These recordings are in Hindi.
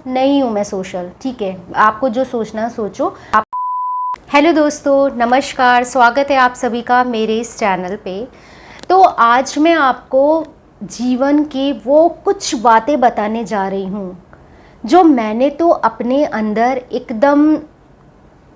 नहीं हूँ मैं सोशल, ठीक है, आपको जो सोचना सोचो आप। हेलो दोस्तों, नमस्कार, स्वागत है आप सभी का मेरे इस चैनल पे। तो आज मैं आपको जीवन की वो कुछ बातें बताने जा रही हूँ जो मैंने तो अपने अंदर एकदम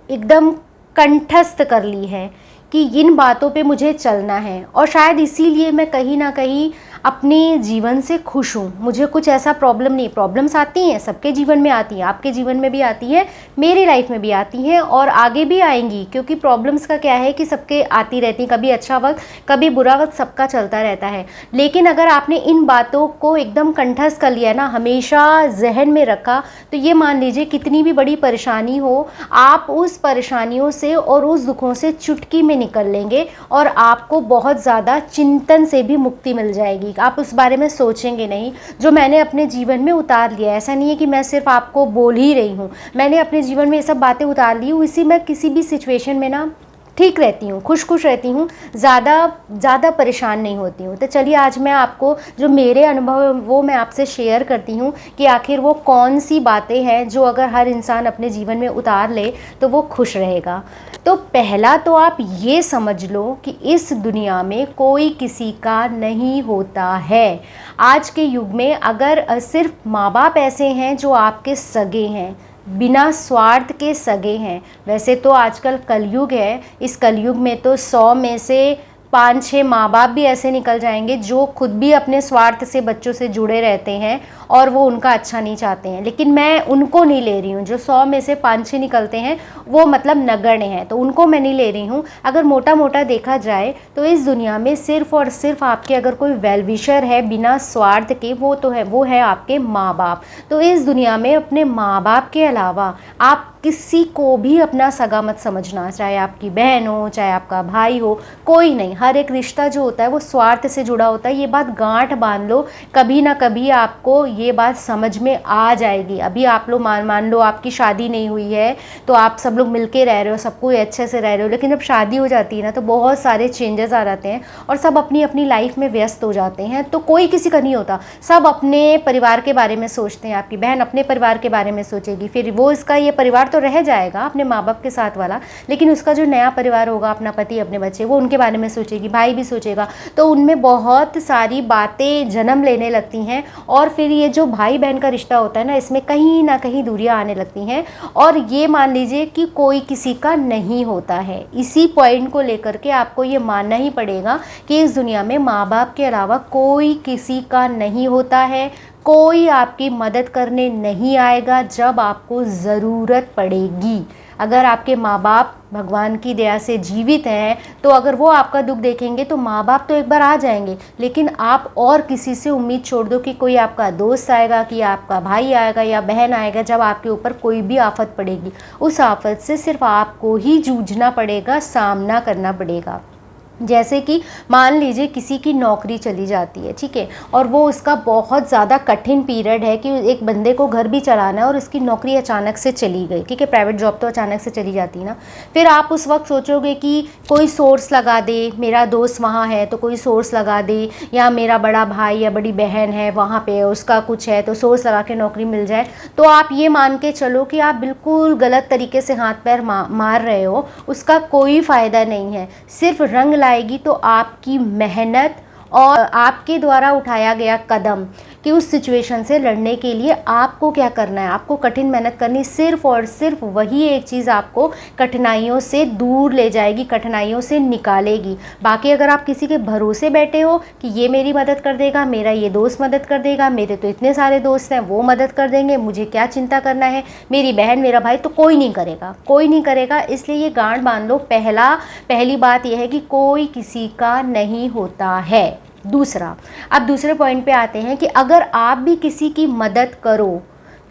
एकदम कंठस्थ कर ली है कि इन बातों पे मुझे चलना है। और शायद इसीलिए मैं कहीं ना कहीं अपने जीवन से खुश हूँ। मुझे कुछ ऐसा प्रॉब्लम नहीं, प्रॉब्लम्स आती हैं, सबके जीवन में आती हैं, आपके जीवन में भी आती है, मेरी लाइफ में भी आती हैं और आगे भी आएंगी, क्योंकि प्रॉब्लम्स का क्या है कि सबके आती रहती हैं, कभी अच्छा वक्त कभी बुरा वक्त सबका चलता रहता है। लेकिन अगर आपने इन बातों को एकदम कंठस्थ कर लिया ना, हमेशा जहन में रखा, तो ये मान लीजिए कितनी भी बड़ी परेशानी हो, आप उस परेशानियों से और उस दुखों से चुटकी में निकल लेंगे और आपको बहुत ज़्यादा चिंतन से भी मुक्ति मिल जाएगी। आप उस बारे में सोचेंगे नहीं, जो मैंने अपने जीवन में उतार लिया है। ऐसा नहीं है कि मैं सिर्फ आपको बोल ही रही हूँ, मैंने अपने जीवन में ये सब बातें उतार ली हूँ। इसी मैं किसी भी सिचुएशन में ना ठीक रहती हूँ, खुश रहती हूँ, ज़्यादा परेशान नहीं होती हूँ। तो चलिए आज मैं आपको जो मेरे अनुभव है वो मैं आपसे शेयर करती हूँ कि आखिर वो कौन सी बातें हैं जो अगर हर इंसान अपने जीवन में उतार ले तो वो खुश रहेगा। तो पहला तो आप ये समझ लो कि इस दुनिया में कोई किसी का नहीं होता है। आज के युग में अगर सिर्फ माँ बाप ऐसे हैं जो आपके सगे हैं, बिना स्वार्थ के सगे हैं। वैसे तो आजकल कलयुग है, इस कलयुग में तो 100 में से 5-6 माँ बाप भी ऐसे निकल जाएंगे जो खुद भी अपने स्वार्थ से बच्चों से जुड़े रहते हैं और वो उनका अच्छा नहीं चाहते हैं। लेकिन मैं उनको नहीं ले रही हूँ, जो 100 में से 5-6 निकलते हैं वो मतलब नगण्य हैं, तो उनको मैं नहीं ले रही हूँ। अगर मोटा मोटा देखा जाए तो इस दुनिया में सिर्फ और सिर्फ आपके अगर कोई वेल विशर है बिना स्वार्थ के, वो है आपके माँ बाप। तो इस दुनिया में अपने माँ बाप के अलावा आप किसी को भी अपना सगा मत समझना, चाहे आपकी बहन हो, चाहे आपका भाई हो, कोई नहीं। हर एक रिश्ता जो होता है वो स्वार्थ से जुड़ा होता है। ये बात गांठ बांध लो, कभी ना कभी आपको ये बात समझ में आ जाएगी। अभी आप लोग मान लो आपकी शादी नहीं हुई है, तो आप सब लोग मिलके रह रहे हो, सब कोई अच्छे से रह रहे हो, लेकिन जब शादी हो जाती है ना तो बहुत सारे चेंजेस आ जाते हैं और सब अपनी अपनी लाइफ में व्यस्त हो जाते हैं। तो कोई किसी का नहीं होता, सब अपने परिवार के बारे में सोचते हैं। आपकी बहन अपने परिवार के बारे में सोचेगी, फिर वो इसका ये परिवार तो रह जाएगा अपने माँ बाप के साथ वाला, लेकिन उसका जो नया परिवार होगा, अपना पति, अपने बच्चे, वो उनके बारे में सोचेगी, भाई भी सोचेगा। तो उनमें बहुत सारी बातें जन्म लेने लगती हैं और फिर ये जो भाई बहन का रिश्ता होता है ना, इसमें कहीं ना कहीं दूरियां आने लगती हैं। और ये मान लीजिए कि कोई किसी का नहीं होता है। इसी पॉइंट को लेकर के आपको ये मानना ही पड़ेगा कि इस दुनिया में माँ बाप के अलावा कोई किसी का नहीं होता है। कोई आपकी मदद करने नहीं आएगा जब आपको ज़रूरत पड़ेगी। अगर आपके माँ बाप भगवान की दया से जीवित हैं तो अगर वो आपका दुख देखेंगे तो माँ बाप तो एक बार आ जाएंगे, लेकिन आप और किसी से उम्मीद छोड़ दो कि कोई आपका दोस्त आएगा, कि आपका भाई आएगा या बहन आएगा जब आपके ऊपर कोई भी आफत पड़ेगी। उस आफत से सिर्फ आपको ही जूझना पड़ेगा, सामना करना पड़ेगा। जैसे कि मान लीजिए किसी की नौकरी चली जाती है, ठीक है, और वो उसका बहुत ज़्यादा कठिन पीरियड है कि एक बंदे को घर भी चलाना है और उसकी नौकरी अचानक से चली गई, ठीक है, प्राइवेट जॉब तो अचानक से चली जाती है ना। फिर आप उस वक्त सोचोगे कि कोई सोर्स लगा दे, मेरा दोस्त वहाँ है तो कोई सोर्स लगा दे, या मेरा बड़ा भाई या बड़ी बहन है वहाँ पे, उसका कुछ है तो सोर्स लगा के नौकरी मिल जाए। तो आप ये मान के चलो कि आप बिल्कुल गलत तरीके से हाथ पैर मार रहे हो, उसका कोई फ़ायदा नहीं है। सिर्फ रंग आएगी तो आपकी मेहनत और आपके द्वारा उठाया गया कदम कि उस सिचुएशन से लड़ने के लिए आपको क्या करना है, आपको कठिन मेहनत करनी, सिर्फ और सिर्फ वही एक चीज़ आपको कठिनाइयों से दूर ले जाएगी, कठिनाइयों से निकालेगी। बाकी अगर आप किसी के भरोसे बैठे हो कि ये मेरी मदद कर देगा, मेरा ये दोस्त मदद कर देगा, मेरे तो इतने सारे दोस्त हैं वो मदद कर देंगे, मुझे क्या चिंता करना है, मेरी बहन मेरा भाई, तो कोई नहीं करेगा, कोई नहीं करेगा। इसलिए ये गांठ बांध लो, पहली बात यह है कि कोई किसी का नहीं होता है। दूसरा, अब दूसरे पॉइंट पे आते हैं कि अगर आप भी किसी की मदद करो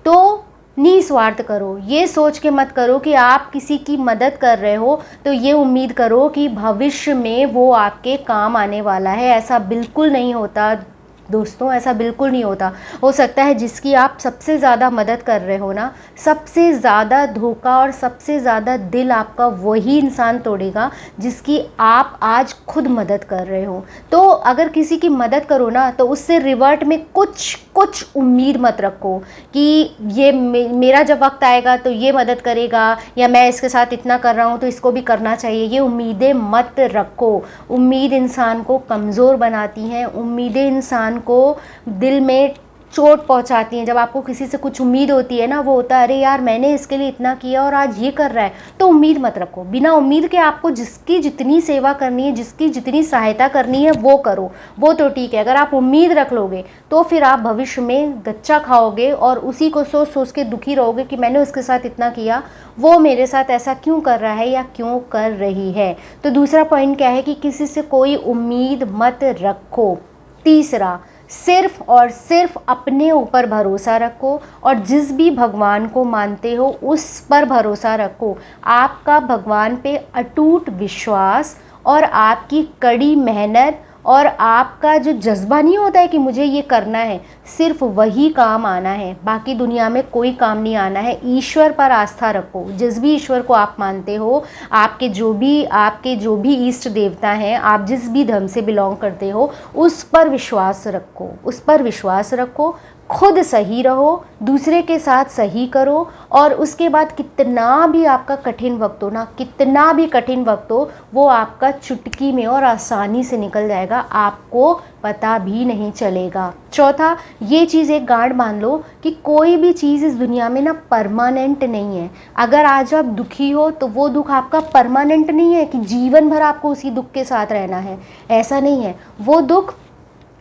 तो निस्वार्थ करो। ये सोच के मत करो कि आप किसी की मदद कर रहे हो तो ये उम्मीद करो कि भविष्य में वो आपके काम आने वाला है। ऐसा बिल्कुल नहीं होता। दोस्तों, ऐसा बिल्कुल नहीं होता। हो सकता है जिसकी आप सबसे ज़्यादा मदद कर रहे हो ना, सबसे ज़्यादा धोखा और सबसे ज़्यादा दिल आपका वही इंसान तोड़ेगा जिसकी आप आज खुद मदद कर रहे हो। तो अगर किसी की मदद करो ना, तो उससे रिवर्ट में कुछ उम्मीद मत रखो कि ये मेरा जब वक्त आएगा तो ये मदद करेगा, या मैं इसके साथ इतना कर रहा हूँ तो इसको भी करना चाहिए। ये उम्मीदें मत रखो। उम्मीद इंसान को कमज़ोर बनाती हैं, उम्मीदें इंसान को दिल में चोट पहुंचाती हैं। जब आपको किसी से कुछ उम्मीद होती है ना, वो होता है अरे यार मैंने इसके लिए इतना किया और आज ये कर रहा है, तो उम्मीद मत रखो। बिना उम्मीद के आपको जिसकी जितनी सेवा करनी है, जिसकी जितनी सहायता करनी है वो करो, वो तो ठीक है। अगर आप उम्मीद रख लोगे तो फिर आप भविष्य में गच्चा खाओगे और उसी को सोच सोच के दुखी रहोगे कि मैंने उसके साथ इतना किया, वो मेरे साथ ऐसा क्यों कर रहा है या क्यों कर रही है। तो दूसरा पॉइंट क्या है कि किसी से कोई उम्मीद मत रखो। तीसरा, सिर्फ और सिर्फ अपने ऊपर भरोसा रखो और जिस भी भगवान को मानते हो उस पर भरोसा रखो। आपका भगवान पे अटूट विश्वास और आपकी कड़ी मेहनत और आपका जो जज्बा नहीं होता है कि मुझे ये करना है, सिर्फ वही काम आना है, बाकी दुनिया में कोई काम नहीं आना है। ईश्वर पर आस्था रखो। जिस भी ईश्वर को आप मानते हो, आपके जो भी इष्ट देवता हैं, आप जिस भी धर्म से बिलोंग करते हो, उस पर विश्वास रखो, उस पर विश्वास रखो। खुद सही रहो, दूसरे के साथ सही करो, और उसके बाद कितना भी आपका कठिन वक्त हो ना, कितना भी कठिन वक्त हो, वो आपका चुटकी में और आसानी से निकल जाएगा, आपको पता भी नहीं चलेगा। चौथा, ये चीज़ एक गांठ बांध लो कि कोई भी चीज़ इस दुनिया में ना परमानेंट नहीं है। अगर आज आप दुखी हो तो वो दुख आपका परमानेंट नहीं है कि जीवन भर आपको उसी दुख के साथ रहना है, ऐसा नहीं है। वो दुख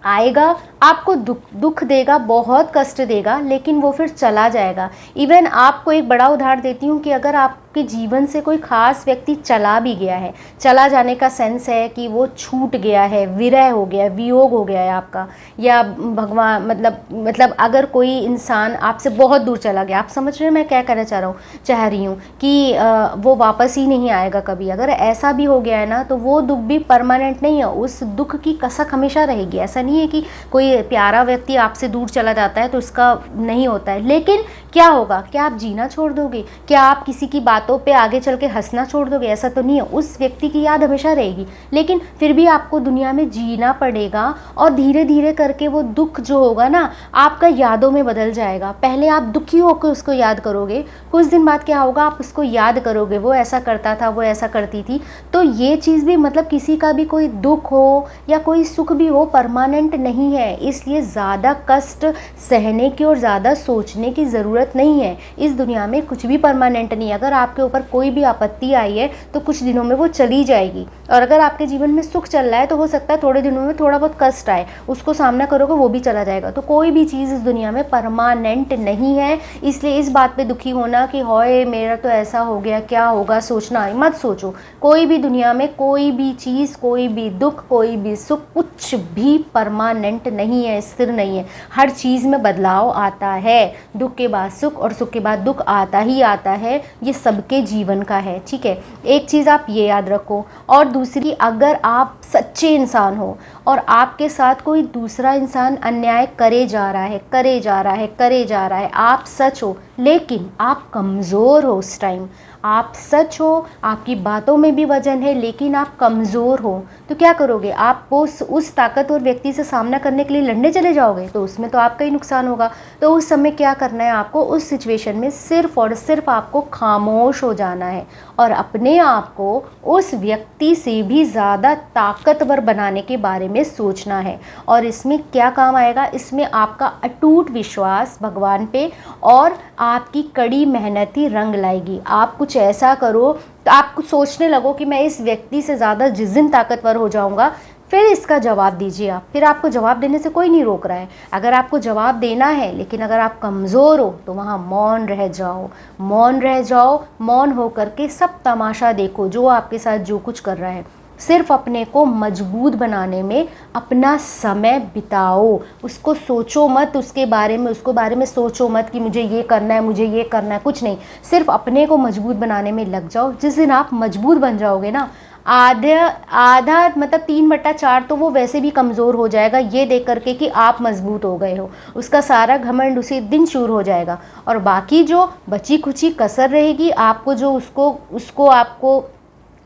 आएगा, आपको दुख देगा, बहुत कष्ट देगा, लेकिन वो फिर चला जाएगा। इवन आपको एक बड़ा उदाहरण देती हूँ कि अगर आपके जीवन से कोई खास व्यक्ति चला भी गया है, चला जाने का सेंस है कि वो छूट गया है, विरह हो गया, वियोग हो गया है आपका, या भगवान मतलब अगर कोई इंसान आपसे बहुत दूर चला गया, आप समझ रहे हैं मैं क्या कहना चाह रही हूँ कि वो वापस ही नहीं आएगा कभी। अगर ऐसा भी हो गया है ना, तो वो दुख भी परमानेंट नहीं है, उस दुख की कसक हमेशा रहेगी। ऐसा नहीं है कि कोई प्यारा व्यक्ति आपसे दूर चला जाता है तो इसका नहीं होता है, लेकिन क्या होगा? क्या आप जीना छोड़ दोगे? क्या आप किसी की बातों पे आगे चल के हंसना छोड़ दोगे? ऐसा तो नहीं है। उस व्यक्ति की याद हमेशा रहेगी, लेकिन फिर भी आपको दुनिया में जीना पड़ेगा, और धीरे धीरे करके वो दुख जो होगा ना, आपका यादों में बदल जाएगा। पहले आप दुखी होकर उसको याद करोगे, कुछ दिन बाद क्या होगा, आप उसको याद करोगे, वो ऐसा करता था, वो ऐसा करती थी। तो ये चीज़ भी, मतलब किसी का भी कोई दुख हो या कोई सुख भी हो, परमानेंट नहीं है। इसलिए ज़्यादा कष्ट सहने की और ज़्यादा सोचने की ज़रूरत नहीं है। इस दुनिया में कुछ भी परमानेंट नहीं है। अगर आपके ऊपर कोई भी आपत्ति आई है तो कुछ दिनों में वो चली जाएगी, और अगर आपके जीवन में सुख चल रहा है तो हो सकता है थोड़े दिनों में थोड़ा बहुत कष्ट आए, उसको सामना करोगे, वो भी चला जाएगा। तो कोई भी चीज़ इस दुनिया में परमानेंट नहीं है। इसलिए इस बात पे दुखी होना कि होए मेरा तो ऐसा हो गया, क्या होगा, सोचना मत सोचो। कोई भी दुनिया में कोई भी चीज़, कोई भी दुख, कोई भी सुख, कुछ भी परमानेंट नहीं है, स्थिर नहीं है। हर चीज़ में बदलाव आता है। दुख के बाद सुख और सुख के बाद दुख आता ही आता है। ये सबके जीवन का है, ठीक है। एक चीज़ आप ये याद रखो। और दूसरी, अगर आप सच्चे इंसान हो और आपके साथ कोई दूसरा इंसान अन्याय करे जा रहा है, आप सच हो लेकिन आप कमज़ोर हो, उस टाइम आप सच हो, आपकी बातों में भी वजन है, लेकिन आप कमज़ोर हो, तो क्या करोगे? आप उस ताकतवर व्यक्ति से सामना करने के लिए लड़ने चले जाओगे, तो उसमें तो आपका ही नुकसान होगा। तो उस समय क्या करना है आपको? उस सिचुएशन में सिर्फ और सिर्फ आपको खामोश हो जाना है और अपने आप को उस व्यक्ति से भी ज़्यादा ताकतवर बनाने के बारे में सोचना है। और इसमें क्या काम आएगा? इसमें आपका अटूट विश्वास भगवान पे और आपकी कड़ी मेहनत ही रंग लाएगी। आप कुछ ऐसा करो तो आप कुछ सोचने लगो कि मैं इस व्यक्ति से ज़्यादा जिस दिन ताकतवर हो जाऊंगा, फिर इसका जवाब दीजिए आप। फिर आपको जवाब देने से कोई नहीं रोक रहा है। अगर आपको जवाब देना है, लेकिन अगर आप कमज़ोर हो तो वहाँ मौन रह जाओ, मौन हो करके सब तमाशा देखो, जो आपके साथ जो कुछ कर रहा है। सिर्फ अपने को मजबूत बनाने में अपना समय बिताओ। उसको सोचो मत, उसके बारे में सोचो मत कि मुझे ये करना है, कुछ नहीं। सिर्फ अपने को मजबूत बनाने में लग जाओ। जिस दिन आप मजबूत बन जाओगे ना, आधा आधा मतलब 3/4 तो वो वैसे भी कमज़ोर हो जाएगा ये देख करके कि आप मजबूत हो गए हो। उसका सारा घमंड उसी दिन चूर हो जाएगा, और बाकी जो बची खुची कसर रहेगी आपको, जो उसको उसको आपको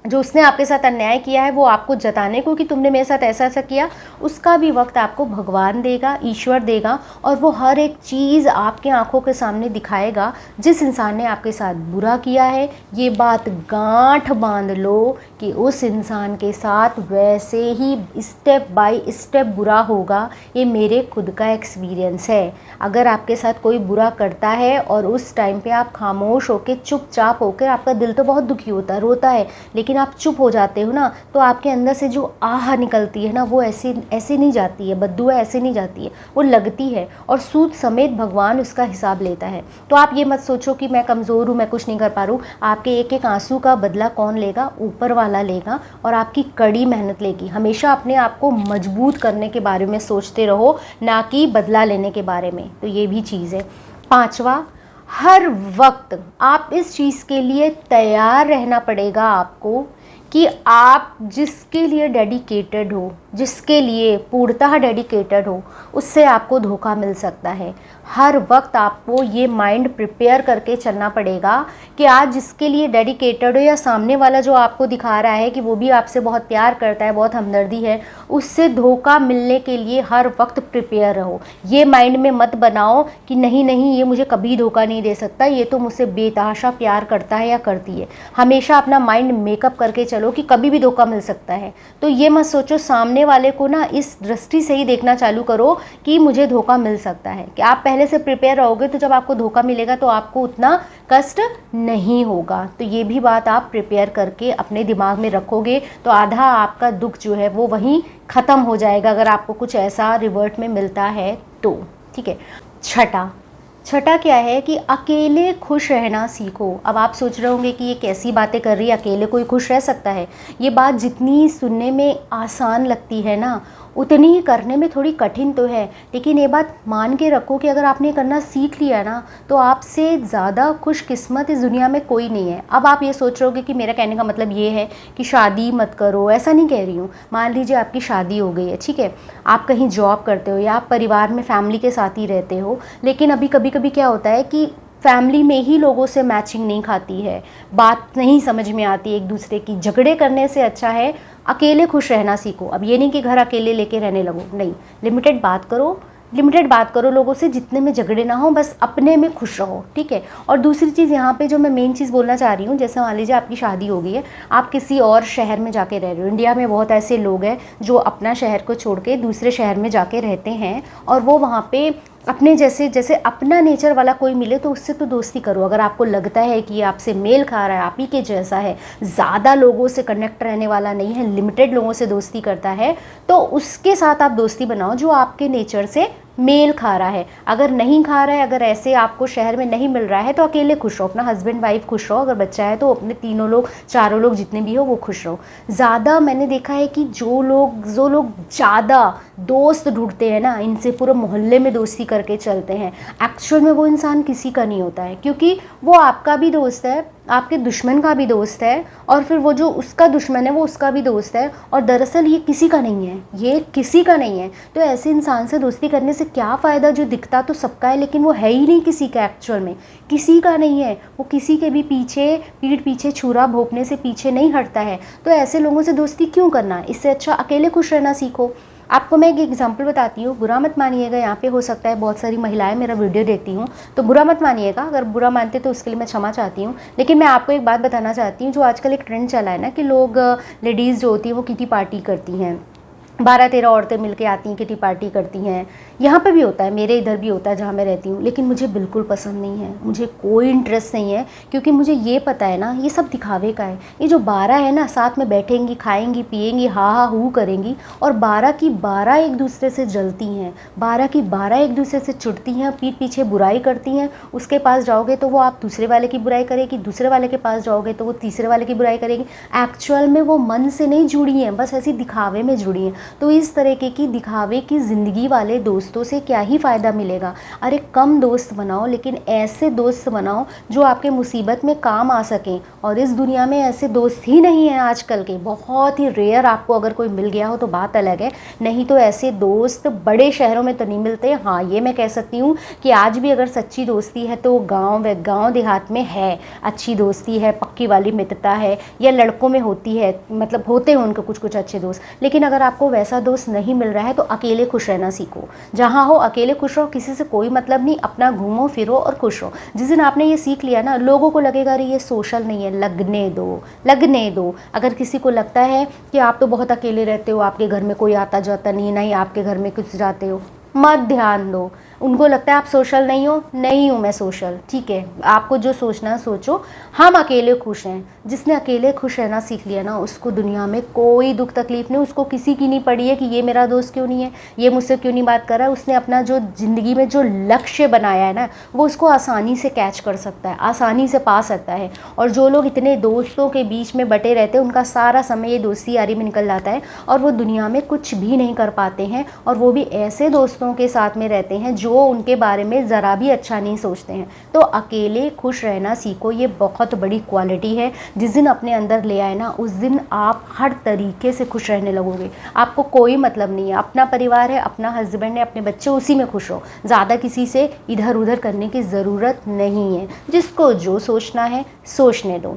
जो उसने आपके साथ अन्याय किया है वो आपको जताने को कि तुमने मेरे साथ ऐसा ऐसा किया, उसका भी वक्त आपको भगवान देगा, ईश्वर देगा, और वो हर एक चीज़ आपके आंखों के सामने दिखाएगा। जिस इंसान ने आपके साथ बुरा किया है, ये बात गांठ बांध लो कि उस इंसान के साथ वैसे ही स्टेप बाय स्टेप बुरा होगा। ये मेरे खुद का एक्सपीरियंस है। अगर आपके साथ कोई बुरा करता है और उस टाइम पे आप खामोश होकर चुपचाप होकर, आपका दिल तो बहुत दुखी होता है, रोता है, लेकिन आप चुप हो जाते हो ना, तो आपके अंदर से जो आह निकलती है ना, वो ऐसे ऐसे नहीं जाती है, बद्दुआ ऐसे नहीं जाती है, वो लगती है, और सूद समेत भगवान उसका हिसाब लेता है। तो आप ये मत सोचो कि मैं कमज़ोर हूँ, मैं कुछ नहीं कर पा रहा हूँ। आपके एक एक आंसू का बदला कौन लेगा? ऊपर वाला लेगा, और आपकी कड़ी मेहनत लेगी। हमेशा अपने आप को मजबूत करने के बारे में सोचते रहो, ना कि बदला लेने के बारे में। तो ये भी चीज़ है। 5वां, हर वक्त आप इस चीज़ के लिए तैयार रहना पड़ेगा आपको कि आप जिसके लिए डेडिकेटेड हो, जिसके लिए पूर्णतः डेडिकेटेड हो, उससे आपको धोखा मिल सकता है। हर वक्त आपको ये माइंड प्रिपेयर करके चलना पड़ेगा कि आज जिसके लिए डेडिकेटेड हो, या सामने वाला जो आपको दिखा रहा है कि वो भी आपसे बहुत प्यार करता है, बहुत हमदर्दी है, उससे धोखा मिलने के लिए हर वक्त प्रिपेयर रहो। ये माइंड में मत बनाओ कि नहीं नहीं, ये मुझे कभी धोखा नहीं दे सकता, ये तो मुझसे बेतहाशा प्यार करता है या करती है। हमेशा अपना माइंड मेकअप करके चलो कि कभी भी धोखा मिल सकता है। तो ये मत सोचो, सामने वाले को ना इस दृष्टि से ही देखना चालू करो कि मुझे धोखा मिल सकता है, कि आप पहले से प्रिपेयर रहोगे तो जब आपको धोखा मिलेगा तो आपको उतना कष्ट नहीं होगा। तो ये भी बात आप प्रिपेयर करके अपने दिमाग में रखोगे तो आधा आपका दुख जो है वो वहीं ख़त्म हो जाएगा, अगर आपको कुछ ऐसा रिवर्ट में मिलता है तो। ठीक है। छठा क्या है कि अकेले खुश रहना सीखो। अब आप सोच रहे होंगे कि ये कैसी बातें कर रही है, अकेले कोई खुश रह सकता है? ये बात जितनी सुनने में आसान लगती है ना, उतनी ही करने में थोड़ी कठिन तो है। लेकिन ये बात मान के रखो कि अगर आपने करना सीख लिया ना, तो आपसे ज़्यादा खुशकिस्मत इस दुनिया में कोई नहीं है। अब आप ये सोच रहे होगे कि मेरा कहने का मतलब ये है कि शादी मत करो, ऐसा नहीं कह रही हूँ। मान लीजिए आपकी शादी हो गई है, ठीक है, आप कहीं जॉब करते हो या आप परिवार में फैमिली के साथ ही रहते हो, लेकिन अभी कभी कभी क्या होता है कि फैमिली में ही लोगों से मैचिंग नहीं खाती है, बात नहीं समझ में आती एक दूसरे की। झगड़े करने से अच्छा है अकेले खुश रहना सीखो। अब ये नहीं कि घर अकेले लेके रहने लगो, नहीं, लिमिटेड बात करो लोगों से, जितने में झगड़े ना हो, बस अपने में खुश रहो। ठीक है। और दूसरी चीज़ यहाँ पे जो मैं मेन चीज़ बोलना चाह रही हूँ, जैसे मान लीजिए आपकी शादी हो गई है, आप किसी और शहर में जाके रह रहे हो। इंडिया में बहुत ऐसे लोग हैं जो अपना शहर को छोड़ के दूसरे शहर में जाके रहते हैं, और वो वहाँ पे अपने जैसे अपना नेचर वाला कोई मिले तो उससे तो दोस्ती करो। अगर आपको लगता है कि ये आपसे मेल खा रहा है, आप ही के जैसा है, ज़्यादा लोगों से कनेक्ट रहने वाला नहीं है, लिमिटेड लोगों से दोस्ती करता है, तो उसके साथ आप दोस्ती बनाओ जो आपके नेचर से मेल खा रहा है। अगर नहीं खा रहा है, अगर ऐसे आपको शहर में नहीं मिल रहा है, तो अकेले खुश रहो, अपना हस्बैंड वाइफ खुश रहो, अगर बच्चा है तो अपने तीनों लोग चारों लोग जितने भी हो वो खुश रहो। ज़्यादा मैंने देखा है कि जो लोग ज़्यादा दोस्त ढूंढते हैं ना, इनसे पूरे मोहल्ले में दोस्ती करके चलते हैं, एक्चुअल में वो इंसान किसी का नहीं होता है, क्योंकि वो आपका भी दोस्त है, आपके दुश्मन का भी दोस्त है, और फिर वो जो उसका दुश्मन है वो उसका भी दोस्त है, और दरअसल ये किसी का नहीं है, ये किसी का नहीं है। तो ऐसे इंसान से दोस्ती करने से क्या फ़ायदा जो दिखता तो सबका है, लेकिन वो है ही नहीं किसी का, एक्चुअल में किसी का नहीं है, वो किसी के भी पीठ पीछे छुरा भोंकने से पीछे नहीं हटता है। तो ऐसे लोगों से दोस्ती क्यों करना? इससे अच्छा अकेले खुश रहना सीखो। आपको मैं एक एग्जांपल बताती हूँ, बुरा मत मानिएगा, यहाँ पे हो सकता है बहुत सारी महिलाएं मेरा वीडियो देखती हूँ, तो बुरा मत मानिएगा, अगर बुरा मानते तो उसके लिए मैं क्षमा चाहती हूँ। लेकिन मैं आपको एक बात बताना चाहती हूँ, जो आजकल एक ट्रेंड चला है ना कि लोग, लेडीज़ जो होती हैं वो किटी पार्टी करती हैं, 12-13 औरतें मिलके आती हैं, किटी पार्टी करती हैं। यहाँ पे भी होता है, मेरे इधर भी होता है जहाँ मैं रहती हूँ, लेकिन मुझे बिल्कुल पसंद नहीं है, मुझे कोई इंटरेस्ट नहीं है, क्योंकि मुझे ये पता है ना ये सब दिखावे का है। ये जो 12 है ना, साथ में बैठेंगी, खाएंगी, पिएंगी, हा हू करेंगी, और 12 की 12 एक दूसरे से जलती हैं, 12 की 12 एक दूसरे से चिढ़ती हैं, पीठ पीछे बुराई करती हैं। उसके पास जाओगे तो वो आप दूसरे वाले की बुराई करेगी, दूसरे वाले के पास जाओगे तो वो तीसरे वाले की बुराई करेगी। एक्चुअल में वो मन से नहीं जुड़ी हैं, बस ऐसी दिखावे में जुड़ी हैं। तो इस तरीके की दिखावे की ज़िंदगी वाले दोस्तों से क्या ही फ़ायदा मिलेगा। अरे कम दोस्त बनाओ, लेकिन ऐसे दोस्त बनाओ जो आपके मुसीबत में काम आ सकें। और इस दुनिया में ऐसे दोस्त ही नहीं हैं आजकल के, बहुत ही रेयर, आपको अगर कोई मिल गया हो तो बात अलग है, नहीं तो ऐसे दोस्त बड़े शहरों में तो नहीं मिलते। हाँ, ये मैं कह सकती हूँ कि आज भी अगर सच्ची दोस्ती है तो गांव देहात में है, अच्छी दोस्ती है, पक्की वाली मित्रता है, या लड़कों में होती है, मतलब होते हैं उनको कुछ कुछ अच्छे दोस्त। लेकिन अगर आपको वैसा दोस्त नहीं मिल रहा है तो अकेले खुश रहना सीखो। जहाँ हो अकेले खुश रहो, किसी से कोई मतलब नहीं, अपना घूमो फिरो और खुश रहो। जिस दिन आपने ये सीख लिया ना, लोगों को लगेगा अरे ये सोशल नहीं है, लगने दो, लगने दो। अगर किसी को लगता है कि आप तो बहुत अकेले रहते हो, आपके घर में कोई आता जाता नहीं, नहीं आपके घर में कुछ जाते हो, मत ध्यान दो। उनको लगता है आप सोशल नहीं हो, नहीं हूँ मैं सोशल, ठीक है, आपको जो सोचना है सोचो, हम अकेले खुश हैं। जिसने अकेले खुश रहना सीख लिया ना, उसको दुनिया में कोई दुख तकलीफ नहीं, उसको किसी की नहीं पड़ी है कि ये मेरा दोस्त क्यों नहीं है, ये मुझसे क्यों नहीं बात कर रहा है। उसने अपना जो ज़िंदगी में जो लक्ष्य बनाया है ना, वो उसको आसानी से कैच कर सकता है, आसानी से पा सकता है। और जो लोग इतने दोस्तों के बीच में बटे रहते हैं, उनका सारा समय ये दोस्ती यारी में निकल जाता है और वो दुनिया में कुछ भी नहीं कर पाते हैं। और वो भी ऐसे दोस्तों के साथ में रहते हैं जो उनके बारे में ज़रा भी अच्छा नहीं सोचते हैं। तो अकेले खुश रहना सीखो, ये बहुत बड़ी क्वालिटी है। जिस दिन अपने अंदर ले आए ना, उस दिन आप हर तरीके से खुश रहने लगोगे। आपको कोई मतलब नहीं है, अपना परिवार है, अपना हस्बैंड है, अपने बच्चे, उसी में खुश हो। ज़्यादा किसी से इधर उधर करने की ज़रूरत नहीं है। जिसको जो सोचना है सोचने दो।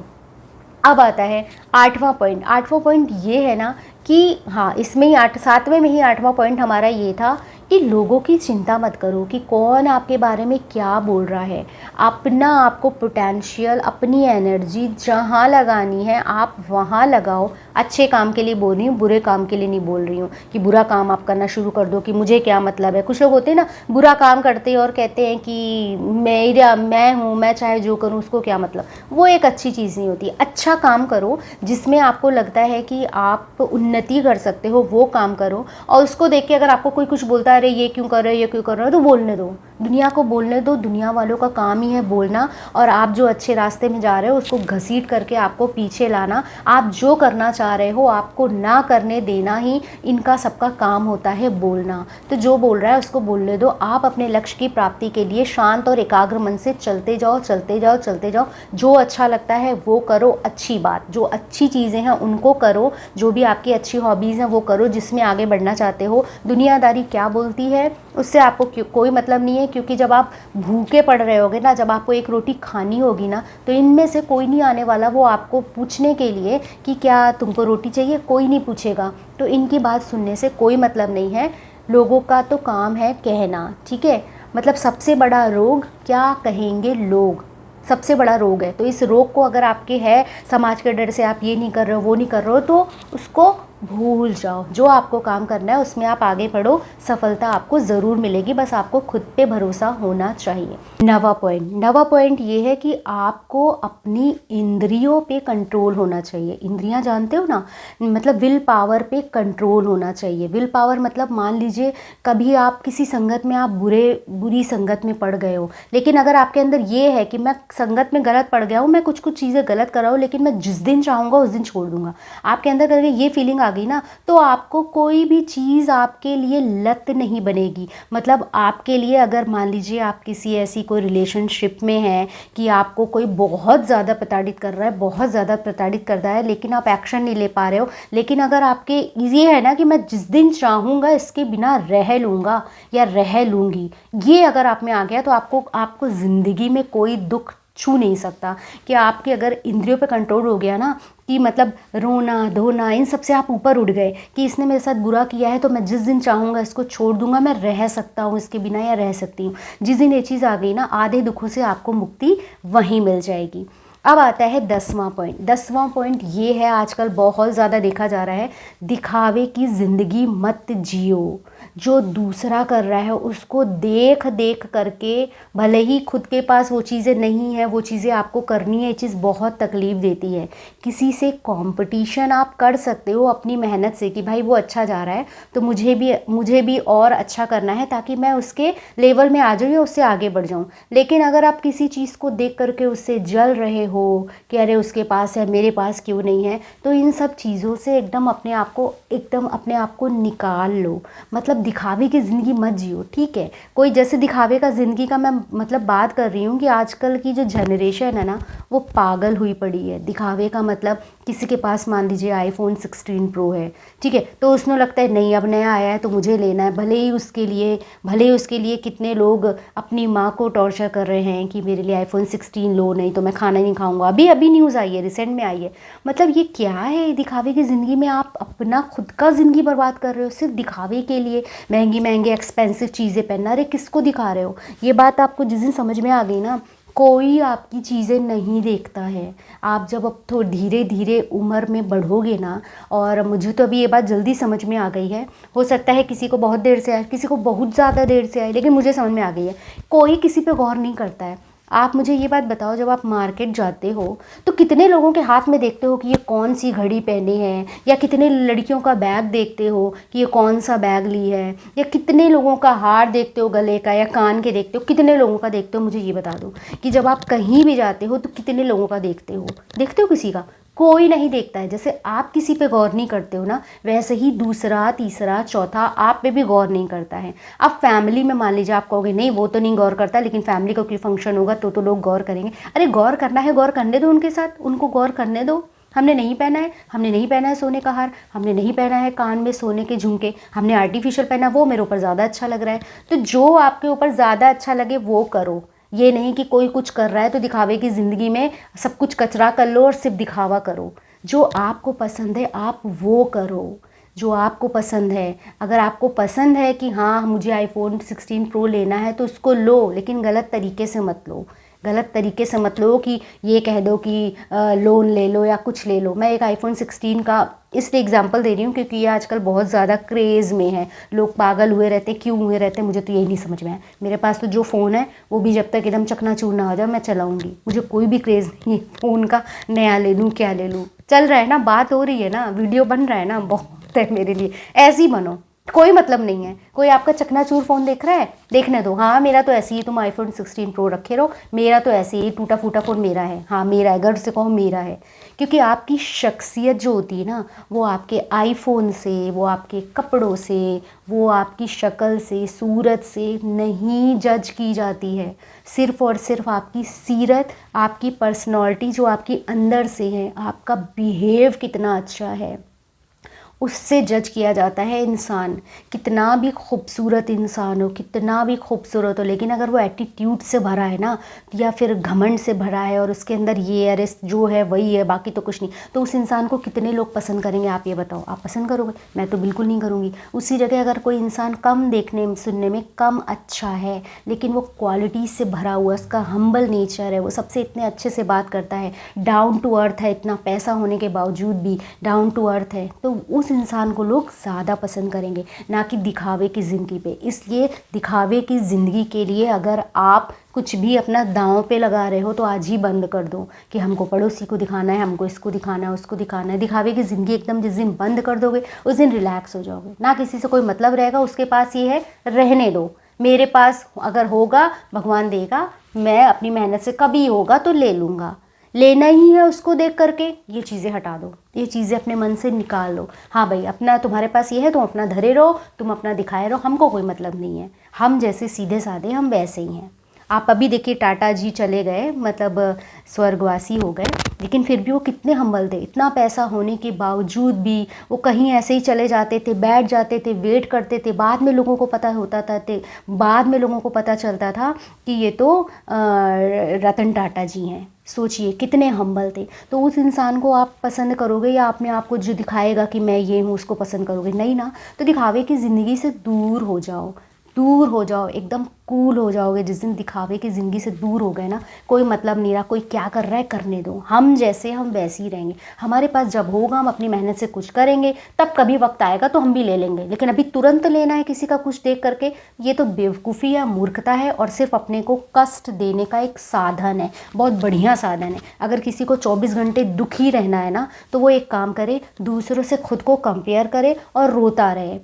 अब आता है 8वां पॉइंट। 8वां पॉइंट ये है ना कि हाँ, इसमें ही 7वें में ही 8वां पॉइंट हमारा ये था कि लोगों की चिंता मत करो कि कौन आपके बारे में क्या बोल रहा है। अपना आपको पोटेंशियल, अपनी एनर्जी जहाँ लगानी है आप वहाँ लगाओ। अच्छे काम के लिए बोल रही हूँ, बुरे काम के लिए नहीं बोल रही हूँ कि बुरा काम आप करना शुरू कर दो कि मुझे क्या मतलब है। कुछ लोग होते हैं ना, बुरा काम करते हैं और कहते हैं कि मैं हूँ, मैं चाहे जो करूँ उसको क्या मतलब। वो एक अच्छी चीज़ नहीं होती। अच्छा काम करो जिसमें आपको लगता है कि आप उन्नति कर सकते हो, वो काम करो। और उसको देख के अगर आपको कोई कुछ बोलता है अरे ये क्यों कर रहे हो, ये क्यों कर रहे हो, तो बोलने दो, दुनिया को बोलने दो। दुनिया वालों का काम ही है बोलना, और आप जो अच्छे रास्ते में जा रहे हो उसको घसीट करके आपको पीछे लाना। आप जो करना चाह रहे हो आपको ना करने देना ही इनका सबका काम होता है, बोलना। तो जो बोल रहा है उसको बोलने दो। आप अपने लक्ष्य की प्राप्ति के लिए शांत और एकाग्र मन से चलते जाओ, चलते जाओ, चलते जाओ। जो अच्छा लगता है वो करो, अच्छी बात, जो अच्छी चीज़ें हैं उनको करो, जो भी आपकी अच्छी हॉबीज़ हैं वो करो, जिसमें आगे बढ़ना चाहते हो। दुनियादारी क्या बोलती है उससे आपको कोई मतलब नहीं है, क्योंकि जब आप भूखे पड़ रहे होगे ना, जब आपको एक रोटी खानी होगी ना, तो इनमें से कोई नहीं आने वाला वो आपको पूछने के लिए कि क्या तुमको रोटी चाहिए, कोई नहीं पूछेगा। तो इनकी बात सुनने से कोई मतलब नहीं है। लोगों का तो काम है कहना, ठीक है। मतलब सबसे बड़ा रोग क्या कहेंगे लोग, सबसे बड़ा रोग है। तो इस रोग को अगर आपके है समाज के डर से आप ये नहीं कर रहे हो, वो नहीं कर रहे हो, तो उसको भूल जाओ। जो आपको काम करना है उसमें आप आगे बढ़ो, सफलता आपको ज़रूर मिलेगी, बस आपको खुद पे भरोसा होना चाहिए। 9वां पॉइंट ये है कि आपको अपनी इंद्रियों पे कंट्रोल होना चाहिए। इंद्रियां जानते हो ना, मतलब विल पावर पे कंट्रोल होना चाहिए। विल पावर मतलब मान लीजिए कभी आप किसी संगत में आप बुरी संगत में पड़ गए हो, लेकिन अगर आपके अंदर ये है कि मैं संगत में गलत पड़ गया हूँ, मैं कुछ चीज़ें गलत कर रहा हूँ, लेकिन मैं जिस दिन चाहूँगा उस दिन छोड़ दूँगा, आपके अंदर करके ये फीलिंग आ गई ना, तो आपको कोई भी चीज़ आपके लिए लत नहीं बनेगी। मतलब आपके लिए अगर मान लीजिए आप किसी ऐसी कोई रिलेशनशिप में हैं कि आपको कोई बहुत ज़्यादा प्रताड़ित कर रहा है, बहुत ज़्यादा प्रताड़ित कर रहा है, लेकिन आप एक्शन नहीं ले पा रहे हो, लेकिन अगर आपके ये है ना कि मैं जिस दिन चाहूँगा इसके बिना रह लूँगा या रह लूँगी, ये अगर आप में आ गया तो आपको ज़िंदगी में कोई दुख छू नहीं सकता। कि आपके अगर इंद्रियों पे कंट्रोल हो गया ना, कि मतलब रोना धोना इन सब से आप ऊपर उठ गए कि इसने मेरे साथ बुरा किया है तो मैं जिस दिन चाहूँगा इसको छोड़ दूंगा, मैं रह सकता हूँ इसके बिना या रह सकती हूँ, जिस दिन ये चीज़ आ गई ना, आधे दुखों से आपको मुक्ति वहीं मिल जाएगी। अब आता है 10वां पॉइंट। 10वां पॉइंट ये है, आजकल बहुत ज़्यादा देखा जा रहा है, दिखावे की ज़िंदगी मत जियो। जो दूसरा कर रहा है उसको देख देख करके, भले ही खुद के पास वो चीज़ें नहीं है, वो चीज़ें आपको करनी है, ये चीज़ बहुत तकलीफ़ देती है। किसी से कंपटीशन आप कर सकते हो अपनी मेहनत से कि भाई वो अच्छा जा रहा है तो मुझे भी और अच्छा करना है ताकि मैं उसके लेवल में आ जाऊँ या उससे आगे बढ़ जाऊँ। लेकिन अगर आप किसी चीज़ को देख करके उससे जल रहे हो कि अरे उसके पास है मेरे पास क्यों नहीं है, तो इन सब चीज़ों से एकदम अपने आप को निकाल लो। मतलब दिखावे की ज़िंदगी मत जियो, ठीक है। कोई जैसे दिखावे का ज़िंदगी का मैं मतलब बात कर रही हूँ कि आजकल की जो जनरेशन है ना वो पागल हुई पड़ी है। दिखावे का मतलब किसी के पास मान लीजिए आईफोन 16 प्रो है, ठीक है, तो उसमें लगता है नहीं अब नया आया है तो मुझे लेना है। भले ही उसके लिए कितने लोग अपनी माँ को टॉर्चर कर रहे हैं कि मेरे लिए आईफोन 16 लो, नहीं तो मैं खाना नहीं खाऊंगा। अभी अभी न्यूज़ आई है, रिसेंट में आई है। मतलब ये क्या है, दिखावे की ज़िंदगी में आप अपना खुद का ज़िंदगी बर्बाद कर रहे हो सिर्फ दिखावे के लिए। महंगी महंगी एक्सपेंसिव चीज़ें पहनना, अरे किसको दिखा रहे हो। ये बात आपको जिस दिन समझ में आ गई ना, कोई आपकी चीज़ें नहीं देखता है। आप जब अब तो धीरे धीरे उम्र में बढ़ोगे ना, और मुझे तो अभी ये बात जल्दी समझ में आ गई है, हो सकता है किसी को बहुत देर से आए, किसी को बहुत ज़्यादा देर से आए, लेकिन मुझे समझ में आ गई है कोई किसी पे गौर नहीं करता है। आप मुझे ये बात बताओ, जब आप मार्केट जाते हो तो कितने लोगों के हाथ में देखते हो कि ये कौन सी घड़ी पहने हैं, या कितने लड़कियों का बैग देखते हो कि ये कौन सा बैग ली है, या कितने लोगों का हार देखते हो गले का या कान के देखते हो, कितने लोगों का देखते हो। मुझे ये बता दो कि जब आप कहीं भी जाते हो तो कितने लोगों का देखते हो किसी का? कोई नहीं देखता है। जैसे आप किसी पे गौर नहीं करते हो ना, वैसे ही दूसरा तीसरा चौथा आप पे भी गौर नहीं करता है। अब फैमिली में मान लीजिए आप कहोगे नहीं वो तो नहीं गौर करता, लेकिन फैमिली का कोई फंक्शन होगा तो लोग गौर करेंगे। अरे गौर करना है, गौर करने दो उनके साथ, उनको गौर करने दो। हमने नहीं पहना है सोने का हार, हमने नहीं पहना है कान में सोने के झुमके, हमने आर्टिफिशियल पहना, वो मेरे ऊपर ज़्यादा अच्छा लग रहा है। तो जो आपके ऊपर ज़्यादा अच्छा लगे वो करो। ये नहीं कि कोई कुछ कर रहा है तो दिखावे की ज़िंदगी में सब कुछ कचरा कर लो और सिर्फ दिखावा करो। जो आपको पसंद है आप वो करो, जो आपको पसंद है। अगर आपको पसंद है कि हाँ मुझे आईफोन 16 प्रो लेना है तो उसको लो, लेकिन गलत तरीके से मत लो। गलत तरीके से मत लो कि ये कह दो कि लोन ले लो या कुछ ले लो। मैं एक आईफोन 16 का इसलिए एग्जांपल दे रही हूँ क्योंकि ये आजकल बहुत ज़्यादा क्रेज़ में है, लोग पागल हुए रहते हैं। क्यों हुए रहते हैं मुझे तो यही नहीं समझ में आया। मेरे पास तो जो फ़ोन है वो भी जब तक एकदम चकनाचूर ना हो जाए मैं चलाऊँगी, मुझे कोई भी क्रेज़ नहीं है फ़ोन का नया ले लूँ क्या ले लूँ। चल रहा है ना, बात हो रही है ना, वीडियो बन रहा है ना, बहुत है मेरे लिए। ऐसे ही बनो, कोई मतलब नहीं है। कोई आपका चकनाचूर फ़ोन देख रहा है, देखने दो। हाँ मेरा तो ऐसे ही, तुम आईफोन 16 प्रो रखे रहो, मेरा तो ऐसे ही टूटा फूटा फ़ोन मेरा है। हाँ मेरा है, गर्व से कहो मेरा है। क्योंकि आपकी शख्सियत जो होती है ना वो आपके आईफोन से, वो आपके कपड़ों से, वो आपकी शक्ल से, सूरत से नहीं जज की जाती है। सिर्फ़ और सिर्फ आपकी सीरत, आपकी पर्सनैलिटी जो आपकी अंदर से है, आपका बिहेव कितना अच्छा है, उससे जज किया जाता है इंसान। कितना भी खूबसूरत इंसान हो, कितना भी खूबसूरत हो, लेकिन अगर वो एटीट्यूड से भरा है ना, या फिर घमंड से भरा है और उसके अंदर ये अरे जो है वही है बाकी तो कुछ नहीं, तो उस इंसान को कितने लोग पसंद करेंगे आप ये बताओ? आप पसंद करोगे? मैं तो बिल्कुल नहीं करूँगी। उसी जगह अगर कोई इंसान कम देखने सुनने में कम अच्छा है, लेकिन वो क्वालिटी से भरा हुआ, उसका हम्बल नेचर है, वो सबसे इतने अच्छे से बात करता है, डाउन टू अर्थ है, इतना पैसा होने के बावजूद भी डाउन टू अर्थ है, तो उस इंसान को लोग ज़्यादा पसंद करेंगे, ना कि दिखावे की ज़िंदगी पे। इसलिए दिखावे की ज़िंदगी के लिए अगर आप कुछ भी अपना दांव पे लगा रहे हो तो आज ही बंद कर दो कि हमको पड़ोसी को दिखाना है, हमको इसको दिखाना है, उसको दिखाना है। दिखावे की ज़िंदगी एकदम जिस दिन बंद कर दोगे उस दिन रिलैक्स हो जाओगे, ना किसी से कोई मतलब रहेगा। उसके पास ये है, रहने दो। मेरे पास अगर होगा भगवान देगा, मैं अपनी मेहनत से कभी होगा तो ले लूँगा। लेना ही है उसको देख करके, ये चीज़ें हटा दो, ये चीज़ें अपने मन से निकाल लो। हाँ भाई अपना तुम्हारे पास ये है, तुम अपना धरे रहो, तुम अपना दिखाए रहो, हमको कोई मतलब नहीं है। हम जैसे सीधे साधे हम वैसे ही हैं। आप अभी देखिए टाटा जी चले गए, मतलब स्वर्गवासी हो गए, लेकिन फिर भी वो कितने हम्बल थे। इतना पैसा होने के बावजूद भी वो कहीं ऐसे ही चले जाते थे, बैठ जाते थे, वेट करते थे। बाद में लोगों को पता होता था, बाद में लोगों को पता चलता था कि ये तो रतन टाटा जी हैं। सोचिए कितने हम्बल थे। तो उस इंसान को आप पसंद करोगे या अपने आप को जो दिखाएगा कि मैं ये हूँ उसको पसंद करोगे? नहीं ना। तो दिखावे की ज़िंदगी से दूर हो जाओ, दूर हो जाओ, एकदम कूल हो जाओगे। जिस दिन दिखावे की ज़िंदगी से दूर हो गए ना, कोई मतलब नहीं रहा, कोई क्या कर रहा है करने दो, हम जैसे हम वैसे ही रहेंगे। हमारे पास जब होगा हम अपनी मेहनत से कुछ करेंगे, तब कभी वक्त आएगा तो हम भी ले लेंगे। लेकिन अभी तुरंत लेना है किसी का कुछ देख करके, ये तो बेवकूफ़ी है, मूर्खता है और सिर्फ अपने को कष्ट देने का एक साधन है, बहुत बढ़िया साधन है। अगर किसी को 24 घंटे दुखी रहना है ना, तो वो एक काम करे, दूसरों से खुद को कंपेयर करे और रोता रहे,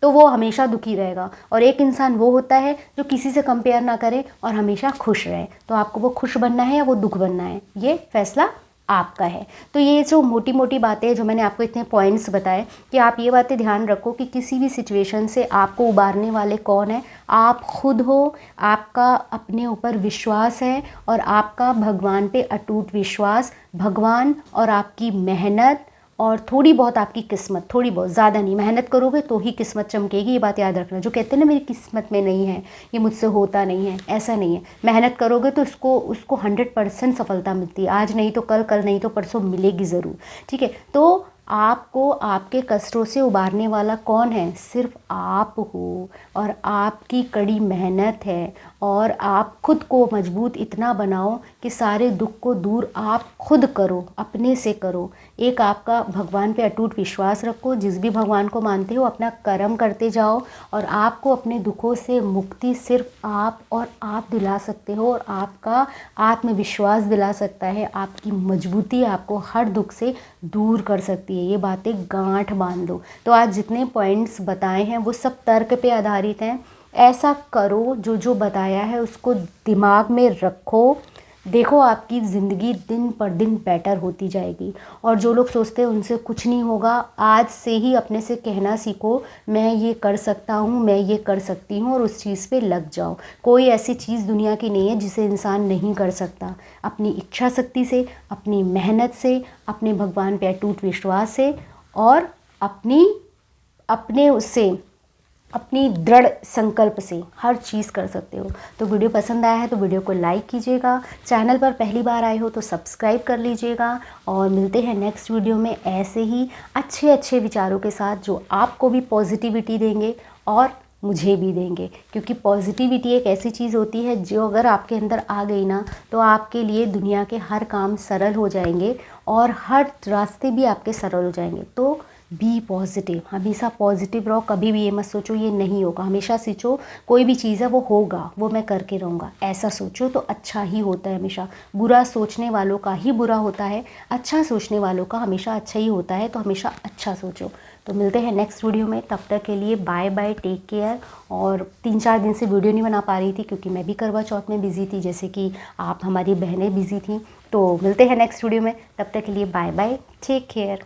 तो वो हमेशा दुखी रहेगा। और एक इंसान वो होता है जो किसी से कंपेयर ना करे और हमेशा खुश रहे। तो आपको वो खुश बनना है या वो दुख बनना है, ये फैसला आपका है। तो ये जो मोटी मोटी बातें जो मैंने आपको इतने पॉइंट्स बताए, कि आप ये बातें ध्यान रखो कि किसी भी सिचुएशन से आपको उबारने वाले कौन है, आप खुद हो। आपका अपने ऊपर विश्वास है और आपका भगवान पे अटूट विश्वास, भगवान और आपकी मेहनत और थोड़ी बहुत आपकी किस्मत, थोड़ी बहुत, ज़्यादा नहीं, मेहनत करोगे तो ही किस्मत चमकेगी। ये बात याद रखना। जो कहते हैं ना मेरी किस्मत में नहीं है, ये मुझसे होता नहीं है, ऐसा नहीं है। मेहनत करोगे तो उसको 100% सफलता मिलती है। आज नहीं तो कल, कल नहीं तो परसों मिलेगी ज़रूर। ठीक है, तो आपको आपके कष्टों से उबारने वाला कौन है? सिर्फ आप हो, और आपकी कड़ी मेहनत है। और आप खुद को मजबूत इतना बनाओ कि सारे दुख को दूर आप खुद करो, अपने से करो। एक आपका भगवान पे अटूट विश्वास रखो, जिस भी भगवान को मानते हो अपना कर्म करते जाओ, और आपको अपने दुखों से मुक्ति सिर्फ आप और आप दिला सकते हो। और आपका आत्मविश्वास दिला सकता है, आपकी मजबूती आपको हर दुख से दूर कर सकती है। ये बातें गांठ बांध लो। तो आज जितने पॉइंट्स बताए हैं वो सब तर्क पे आधारित हैं। ऐसा करो, जो जो बताया है उसको दिमाग में रखो। देखो आपकी ज़िंदगी दिन पर दिन बेटर होती जाएगी। और जो लोग सोचते हैं उनसे कुछ नहीं होगा, आज से ही अपने से कहना सीखो, मैं ये कर सकता हूँ, मैं ये कर सकती हूँ, और उस चीज़ पे लग जाओ। कोई ऐसी चीज़ दुनिया की नहीं है जिसे इंसान नहीं कर सकता। अपनी इच्छा शक्ति से, अपनी मेहनत से, अपने भगवान पे अटूट विश्वास से, और अपनी दृढ़ संकल्प से हर चीज़ कर सकते हो। तो वीडियो पसंद आया है तो वीडियो को लाइक कीजिएगा। चैनल पर पहली बार आए हो तो सब्सक्राइब कर लीजिएगा। और मिलते हैं नेक्स्ट वीडियो में ऐसे ही अच्छे अच्छे विचारों के साथ, जो आपको भी पॉजिटिविटी देंगे और मुझे भी देंगे। क्योंकि पॉजिटिविटी एक ऐसी चीज़ होती है जो अगर आपके अंदर आ गई ना, तो आपके लिए दुनिया के हर काम सरल हो जाएंगे और हर रास्ते भी आपके सरल हो जाएंगे। तो बी पॉजिटिव, हमेशा पॉजिटिव रहो। कभी भी ये मत सोचो ये नहीं होगा, हमेशा सोचो कोई भी चीज़ है वो होगा, वो मैं करके रहूँगा, ऐसा सोचो तो अच्छा ही होता है। हमेशा बुरा सोचने वालों का ही बुरा होता है, अच्छा सोचने वालों का हमेशा अच्छा ही होता है। तो हमेशा अच्छा सोचो। तो मिलते हैं नेक्स्ट वीडियो में, तब तक के लिए बाय बाय, टेक केयर। और 3-4 दिन से वीडियो नहीं बना पा रही थी क्योंकि मैं भी करवा चौथ में बिज़ी थी, जैसे कि आप हमारी बहनें बिज़ी थी। तो मिलते हैं नेक्स्ट वीडियो में, तब तक के लिए बाय बाय, टेक केयर।